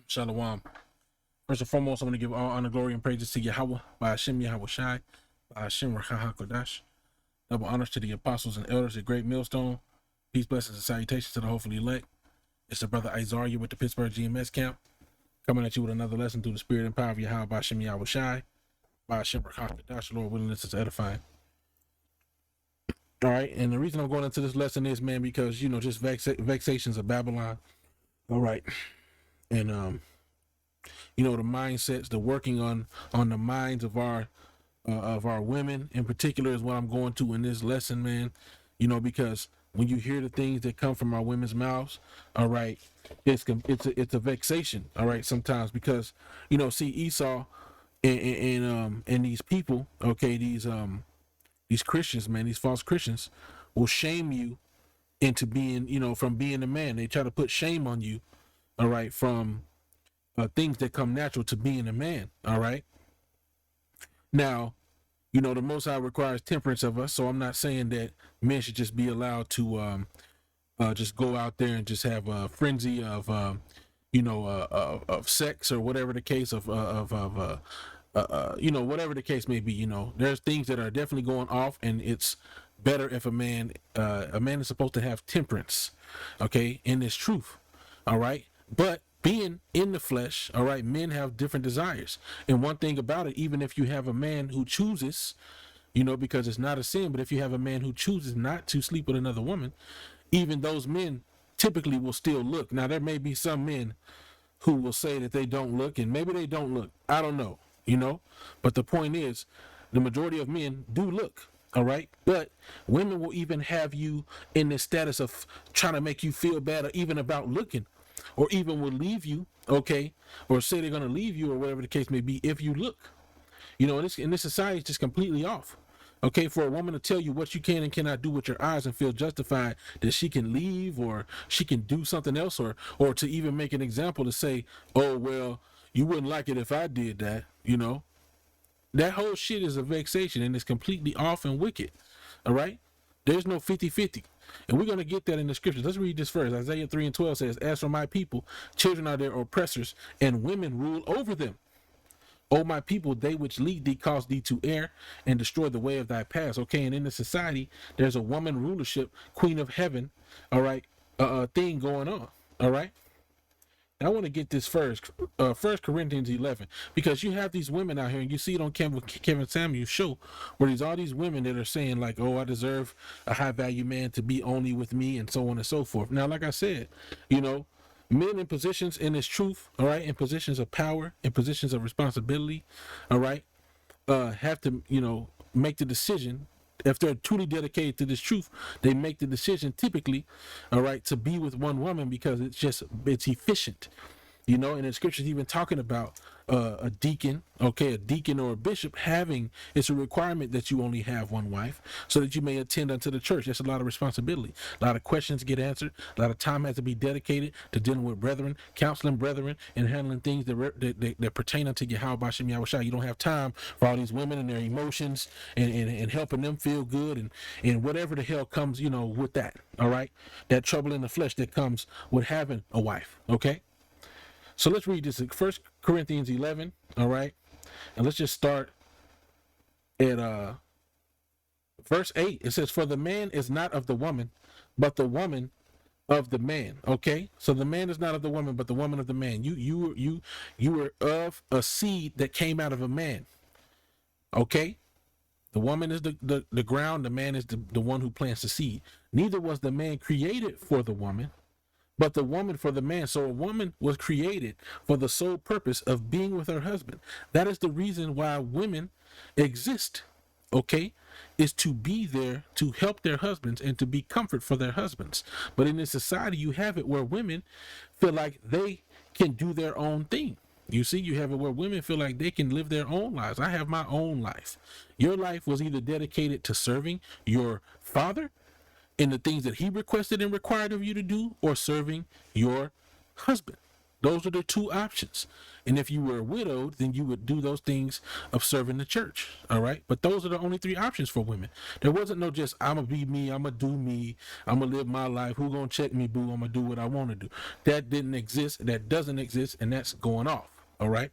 Shalom. First and foremost, I'm going to give all honor, glory, and praises to Yahweh, by Hashem Yahweh Shai, by Hashem Rachaha Kodash. Double honors to the apostles and elders at Great Millstone. Peace, blessings, and salutations to the hopefully elect. It's the brother Isaiah with the Pittsburgh GMS camp, coming at you with another lesson through the spirit and power of Yahweh, by Hashem Yahweh Shai, by Hashem Rachaha Kodash. Lord willing, this is edifying. All right, and the reason I'm going into this lesson is, man, because, you know, just vexations of Babylon. All right, and you know, the mindsets, the working on the minds of our women in particular is what I'm going to in this lesson, man. You know, because when you hear the things that come from our women's mouths, all right, it's a vexation, all right, sometimes, because, you know, see, Esau and these people, okay, these Christians, man, these false Christians will shame you into being, you know, from being a man. They try to put shame on you, all right, from things that come natural to being a man. All right. Now, you know, the Most High requires temperance of us. So I'm not saying that men should just be allowed to just go out there and just have a frenzy of, of sex or whatever the case you know, whatever the case may be. You know, there's things that are definitely going off, and it's better if a man is supposed to have temperance, okay, in this truth. All right. But being in the flesh, all right, men have different desires. And one thing about it, even if you have a man who chooses, you know, because it's not a sin, but if you have a man who chooses not to sleep with another woman, even those men typically will still look. Now, there may be some men who will say that they don't look, and maybe they don't look. I don't know, you know, but the point is, the majority of men do look. All right. But women will even have you in this status of trying to make you feel bad, or even about looking, or even will leave you, okay, or say they're going to leave you, or whatever the case may be, if you look. You know, in this society, it's just completely off. Okay, for a woman to tell you what you can and cannot do with your eyes and feel justified that she can leave, or she can do something else, or to even make an example to say, oh, well, you wouldn't like it if I did that, you know. That whole shit is a vexation, and it's completely off and wicked. All right? There's no 50-50. And we're going to get that in the scriptures. Let's read this first. Isaiah 3:12 says, as for my people, children are their oppressors, and women rule over them. O my people, they which lead thee cause thee to err and destroy the way of thy paths. Okay, and in the society, there's a woman rulership, queen of heaven, all right, thing going on. All right? I want to get this first, 1 Corinthians 11, because you have these women out here, and you see it on Kevin Samuel's show, where there's all these women that are saying, like, oh, I deserve a high value man to be only with me, and so on and so forth. Now, like I said, you know, men in positions in this truth, all right, in positions of power, in positions of responsibility, all right, have to, you know, make the decision. If they're truly dedicated to this truth, they make the decision typically, all right, to be with one woman, because it's efficient, you know. And the scriptures even talking about a deacon, okay, a deacon or a bishop it's a requirement that you only have one wife, so that you may attend unto the church. That's a lot of responsibility. A lot of questions get answered. A lot of time has to be dedicated to dealing with brethren, counseling brethren, and handling things that pertain unto Yahweh B'Shem Yahweh Shai. You don't have time for all these women and their emotions and helping them feel good and whatever the hell comes, you know, with that. All right, that trouble in the flesh that comes with having a wife. Okay. So let's read this, 1 Corinthians 11, all right? And let's just start at verse 8. It says, for the man is not of the woman, but the woman of the man, okay? So the man is not of the woman, but the woman of the man. You were of a seed that came out of a man, okay? The woman is the ground, the man is the one who plants the seed. Neither was the man created for the woman, but the woman for the man. So a woman was created for the sole purpose of being with her husband. That is the reason why women exist, okay, is to be there to help their husbands and to be comfort for their husbands. But in this society, you have it where women feel like they can do their own thing. You see, you have it where women feel like they can live their own lives. I have my own life. Your life was either dedicated to serving your father in the things that he requested and required of you to do, or serving your husband, Those are the two options. And if you were widowed, then you would do those things of serving the church. All right. But those are the only three options for women. There wasn't no just, I'm going to be me. I'm going to do me. I'm going to live my life. Who going to check me, boo? I'm going to do what I want to do. That didn't exist. That doesn't exist. And that's going off. All right.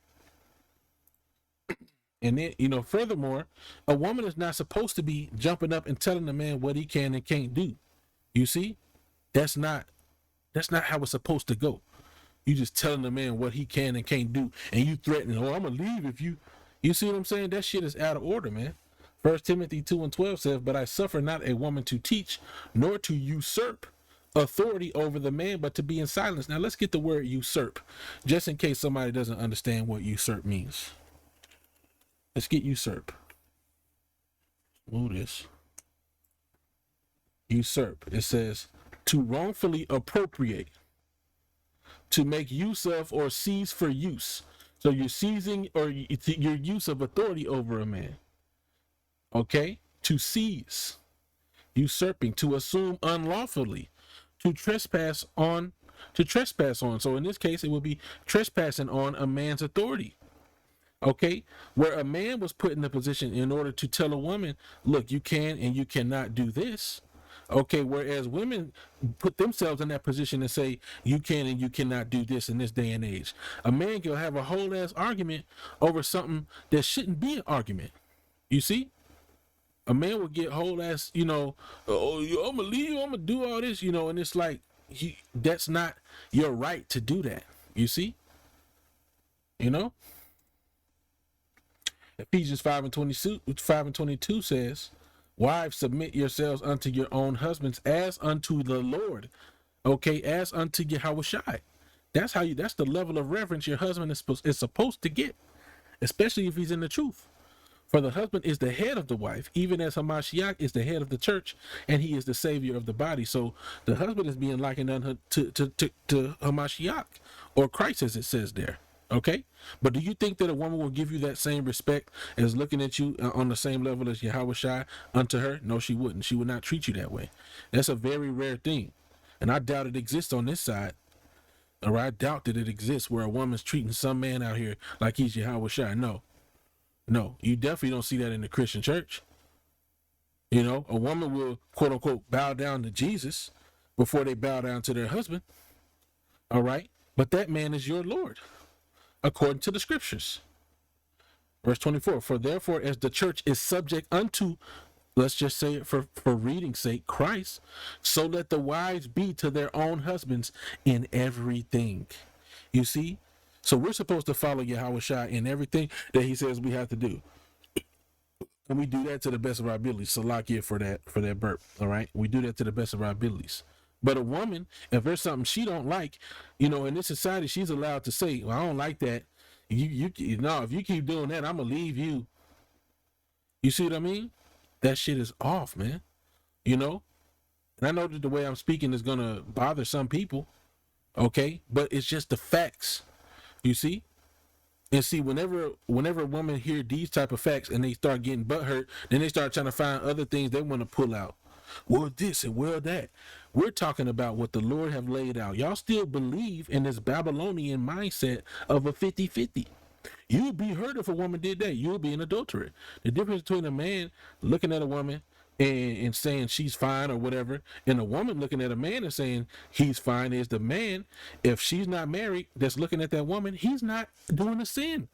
And then, furthermore, a woman is not supposed to be jumping up and telling a man what he can and can't do. You see, that's not how it's supposed to go. You just telling the man what he can and can't do, and you threatening, oh, I'm gonna leave if you see what I'm saying? That shit is out of order, man. 1 Timothy 2:12 says, but I suffer not a woman to teach, nor to usurp authority over the man, but to be in silence. Now let's get the word usurp, just in case somebody doesn't understand what usurp means. Let's get usurp. Move this. Usurp. It says to wrongfully appropriate, to make use of or seize for use. So you're seizing or your use of authority over a man. Okay? To seize, usurping, to assume unlawfully, to trespass on. So in this case, it would be trespassing on a man's authority. Okay, where a man was put in a position in order to tell a woman, look, you can and you cannot do this. Okay, whereas women put themselves in that position and say, you can and you cannot do this in this day and age. A man can have a whole ass argument over something that shouldn't be an argument. You see? A man will get whole ass, oh, I'm gonna leave, I'm gonna do all this, and it's like, that's not your right to do that. You see? Ephesians 5:22 says, wives, submit yourselves unto your own husbands as unto the Lord. Okay, as unto Yahushua. That's the level of reverence your husband is supposed to get, especially if he's in the truth. For the husband is the head of the wife, even as Hamashiach is the head of the church, and he is the savior of the body. So the husband is being likened to Hamashiach, or Christ, as it says there. Okay, but do you think that a woman will give you that same respect as looking at you on the same level as Yahushua unto her? No, she wouldn't. She would not treat you that way. That's a very rare thing, and I doubt it exists on this side. Or I doubt that it exists where a woman's treating some man out here like he's Yahushua. No, you definitely don't see that in the Christian church. A woman will quote unquote bow down to Jesus before they bow down to their husband. All right, but that man is your Lord, according to the scriptures. Verse 24, for therefore, as the church is subject unto, let's just say it for reading's sake, Christ, so let the wives be to their own husbands in everything. You see? So we're supposed to follow Yahushua in everything that he says we have to do. And we do that to the best of our abilities. Salakia for that burp. All right. We do that to the best of our abilities. But a woman, if there's something she don't like, in this society, she's allowed to say, well, I don't like that. If you keep doing that, I'm gonna leave you. You see what I mean? That shit is off, man. And I know that the way I'm speaking is gonna bother some people. Okay, but it's just the facts. You see? And see, whenever a woman hear these type of facts and they start getting butthurt, then they start trying to find other things they want to pull out. Well, this and well that. We're talking about what the Lord have laid out. Y'all still believe in this Babylonian mindset of a 50-50. You'd be hurt if a woman did that. You'll be an adulterer. The difference between a man looking at a woman and saying she's fine or whatever, and a woman looking at a man and saying he's fine is the man, if she's not married, that's looking at that woman, he's not doing a sin.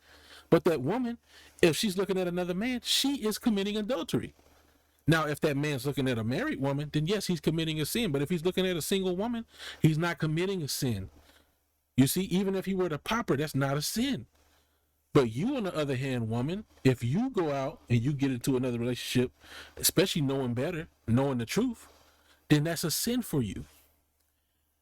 But that woman, if she's looking at another man, she is committing adultery. Now, if that man's looking at a married woman, then yes, he's committing a sin. But if he's looking at a single woman, he's not committing a sin. You see, even if he were to pop her, that's not a sin. But you, on the other hand, woman, if you go out and you get into another relationship, especially knowing better, knowing the truth, then that's a sin for you.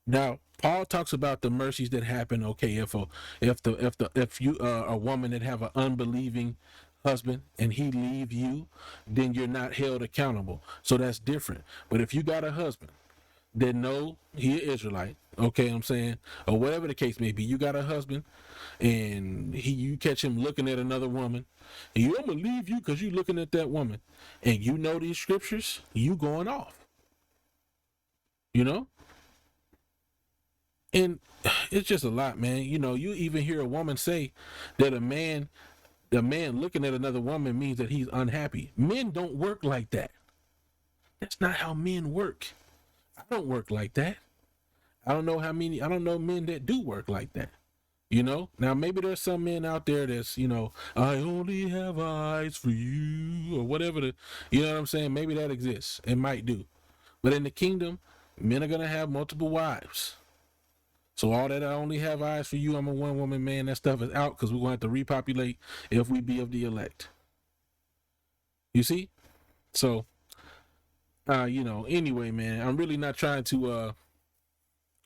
Now, Paul talks about the mercies that happen. Okay, if you a woman that have an unbelieving husband and he leave you, then you're not held accountable. So that's different. But if you got a husband that know he an Israelite, okay, I'm saying, or whatever the case may be, you got a husband and you catch him looking at another woman, and I'm gonna leave you because you looking at that woman, and you know these scriptures, you going off, And it's just a lot, man. You know, you even hear a woman say that a man looking at another woman means that he's unhappy. Men don't work like that. That's not how men work. I don't work like that. I don't know men that do work like that. You know, now maybe there's some men out there that's, you know, I only have eyes for you or whatever you know what I'm saying? Maybe that exists. It might do. But in the kingdom, men are going to have multiple wives. So all that I only have eyes for you, I'm a one woman man, that stuff is out because we're going to have to repopulate if we be of the elect. You see? So, you know, anyway, man, I'm really not trying to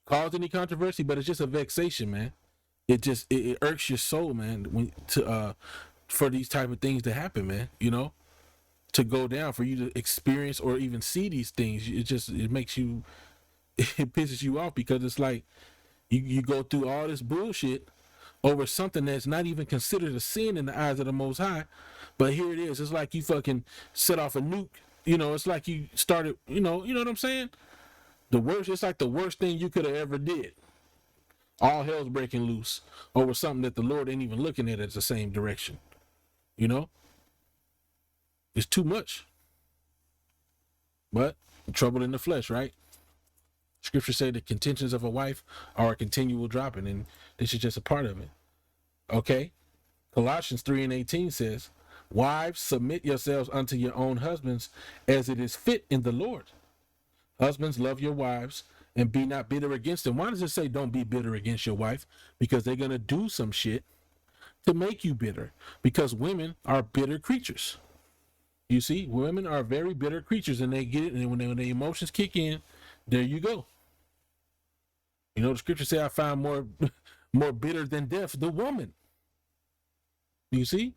cause any controversy, but it's just a vexation, man. It irks your soul, man, for these type of things to happen, man, you know, to go down, for you to experience or even see these things. It makes you, it pisses you off, because it's like you go through all this bullshit over something that's not even considered a sin in the eyes of the Most High, but here it is. It's like you fucking set off a nuke, you know. It's like you started, you know what I'm saying? It's like the worst thing you could have ever did. All hell's breaking loose over something that the Lord ain't even looking at the same direction. You know? It's too much. But trouble in the flesh, right? Scripture say the contentions of a wife are a continual dropping, and this is just a part of it. Okay? Colossians 3:18 says, wives, submit yourselves unto your own husbands as it is fit in the Lord. Husbands, love your wives and be not bitter against them. Why does it say don't be bitter against your wife? Because they're going to do some shit to make you bitter. Because women are bitter creatures. You see, women are very bitter creatures, and they get it. And when the emotions kick in, there you go. You know, the scripture say I found more bitter than death, the woman. You see?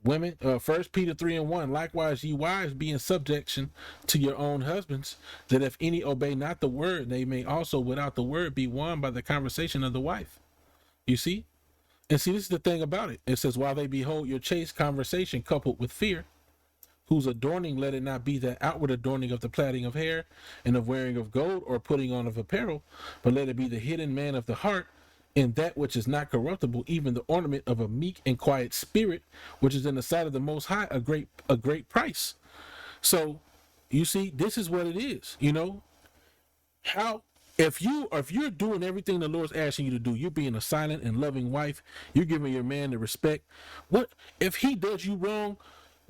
Women, 1 Peter 3:1, likewise ye wives be in subjection to your own husbands, that if any obey not the word, they may also without the word be won by the conversation of the wife. You see? And see, this is the thing about it. It says, while they behold your chaste conversation coupled with fear, whose adorning let it not be that outward adorning of the plaiting of hair and of wearing of gold or putting on of apparel, but let it be the hidden man of the heart, in that which is not corruptible, even the ornament of a meek and quiet spirit, which is in the sight of the Most High a great price. So you see, this is what it is. You know, how if you're doing everything the Lord's asking you to do, you're being a silent and loving wife, you're giving your man the respect. What if he does you wrong?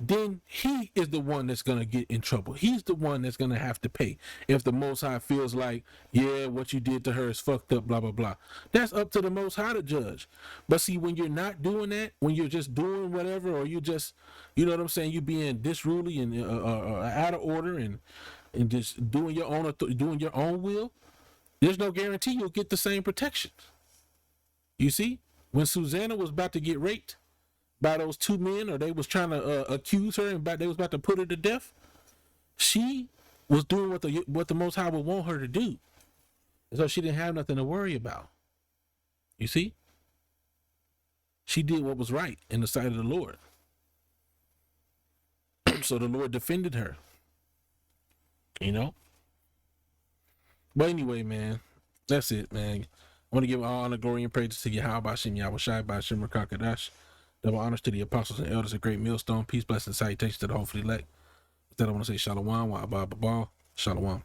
Then he is the one that's going to get in trouble. He's the one that's going to have to pay. If the Most High feels like, yeah, what you did to her is fucked up, blah, blah, blah. That's up to the Most High to judge. But see, when you're not doing that, when you're just doing whatever, or you just, you know what I'm saying, you being disruly and out of order and just doing your own will, there's no guarantee you'll get the same protections. You see, when Susanna was about to get raped by those two men, or they was trying to accuse her and they was about to put her to death, she was doing what the Most High would want her to do, and so she didn't have nothing to worry about. You see, she did what was right in the sight of the Lord. So the Lord defended her, you know. But anyway, man, that's it, man. I want to give all honor, glory, and praise to Yahweh Bashem, Yahweh Shai Bashem Rakakadash. Double honors to the apostles and elders of Great Millstone. Peace, blessings, salutations to the hopefully elect. With that, I want to say Shalom, Wa Abba Babal, Shalom.